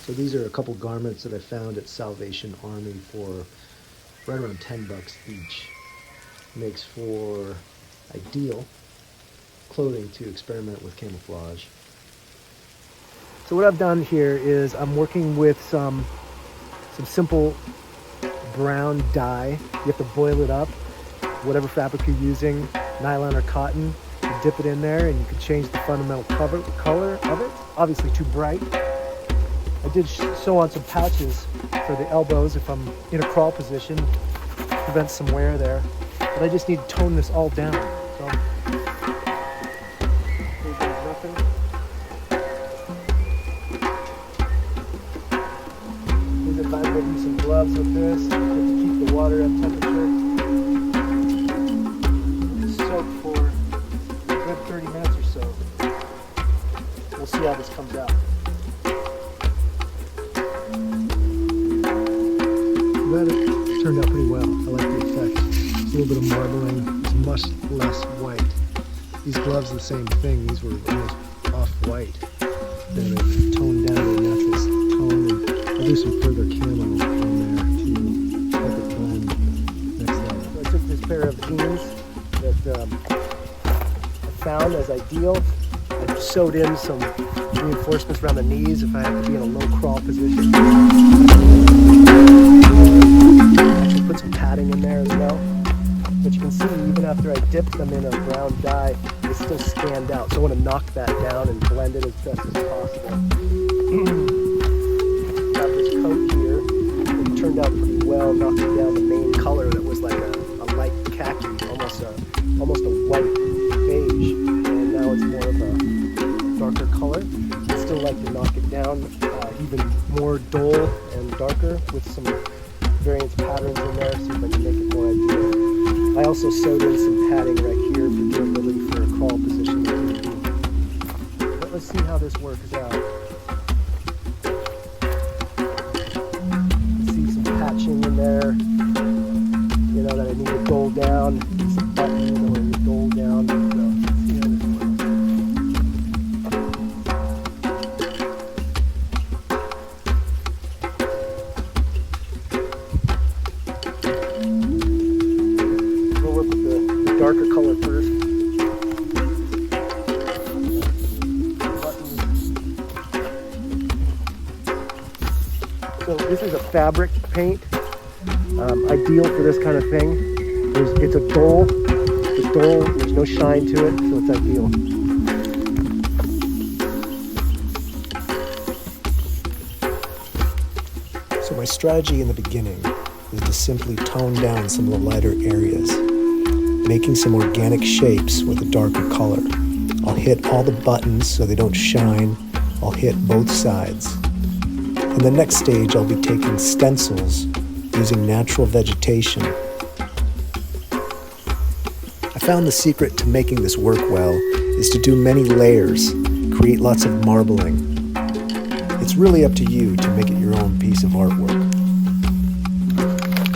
So these are a couple garments that I found at Salvation Army for right around 10 bucks each. Makes for ideal clothing to experiment with camouflage. So what I've done here is I'm working with some simple brown dye. You have to boil it up, whatever fabric you're using, nylon or cotton. You dip it in there and you can change the fundamental color of it. Obviously too bright. I did sew on some patches for the elbows if I'm in a crawl position, prevent some wear there. But I just need to tone this all down. So there's nothing. These are fine making some gloves with this. You have to keep the water at temperature. Just soak for a good 30 minutes or so. We'll see how this comes out. That turned out pretty well. I like the effect. It's a little bit of marbling. It's much less white. These gloves are the same thing. These were almost off-white. Then they've toned down to a natural tone. And I'll do some further camo in there to help it blend next level. So I took this pair of jeans that I found as ideal. I sewed in some reinforcements around the knees if I have to be in a low crawl position. Actually put some padding in there as well. But you can see even after I dipped them in a brown dye, they still stand out. So I want to knock that down and blend it as best as possible. Got this coat here. It turned out pretty well, knocking down the main color that was like a light khaki, almost a white beige. And now it's more of a darker color. I still like to knock it down even more dull and darker with some variance patterns in there, see if I can make it more ideal. I also sewed in some padding right here for durability for a crawl position. But let's see how this works out. See some patching in there, you know, that I need to dull down. Some buttons that I need to dull down. So, see how this works. Darker color first. So this is a fabric paint, ideal for this kind of thing. It's a dull, there's no shine to it, so it's ideal. So my strategy in the beginning is to simply tone down some of the lighter areas, making some organic shapes with a darker color. I'll hit all the buttons so they don't shine. I'll hit both sides. In the next stage, I'll be taking stencils using natural vegetation. I found the secret to making this work well is to do many layers, create lots of marbling. It's really up to you to make it your own piece of artwork.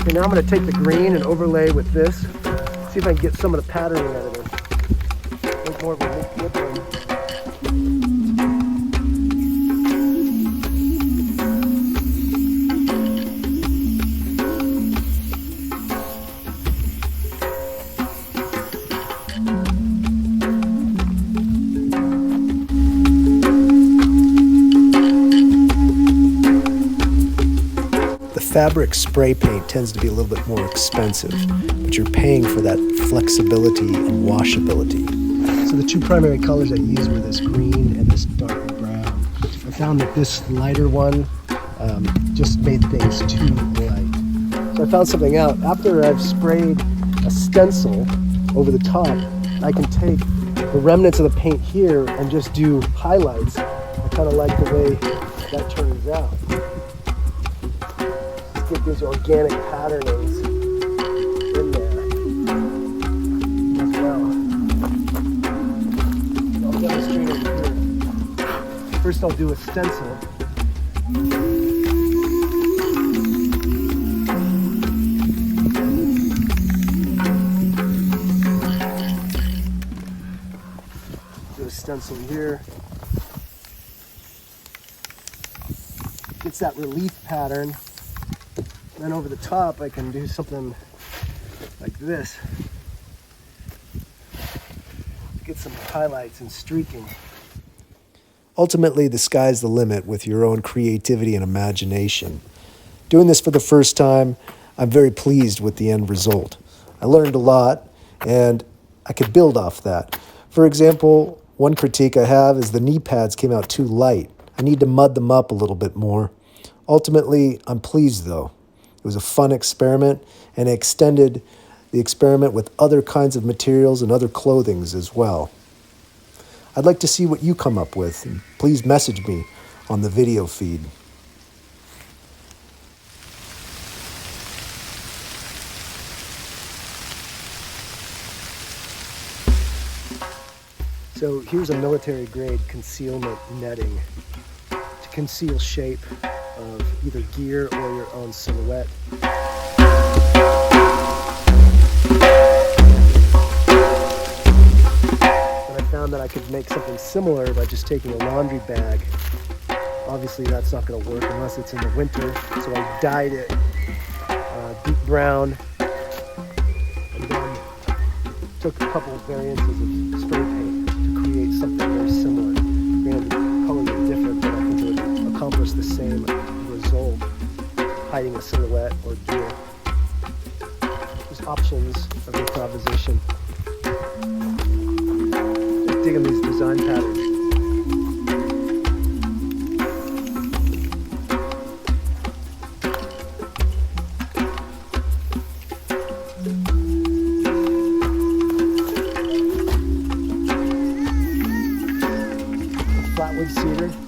Okay, now I'm going to take the green and overlay with this. See if I can get some of the patterning out of it. Make more of a woodland. The fabric spray paint tends to be a little bit more expensive, but you're paying for that flexibility and washability. So the two primary colors I used were this green and this dark brown. I found that this lighter one just made things too light. So I found something out. After I've sprayed a stencil over the top, I can take the remnants of the paint here and just do highlights. I kind of like the way that turns out. Just get these organic patternings in there as well. I'll demonstrate it here. First I'll do a stencil. Do a stencil here. gets that relief pattern. Then over the top, I can do something like this. Get some highlights and streaking. Ultimately, the sky's the limit with your own creativity and imagination. Doing this for the first time, I'm very pleased with the end result. I learned a lot, and I could build off that. For example, one critique I have is the knee pads came out too light. I need to mud them up a little bit more. Ultimately, I'm pleased though. It was a fun experiment, and I extended the experiment with other kinds of materials and other clothings as well. I'd like to see what you come up with, and please message me on the video feed. So here's a military grade concealment netting to conceal shape of either gear or your own silhouette. That I could make something similar by just taking a laundry bag. Obviously that's not going to work unless it's in the winter, so I dyed it deep brown and then took a couple of variances of spray paint to create something very similar. Granted, the colors are different, but I think it would accomplish the same result, hiding a silhouette or gear. There's options of improvisation. Digging these design patterns. Flatwood cedar.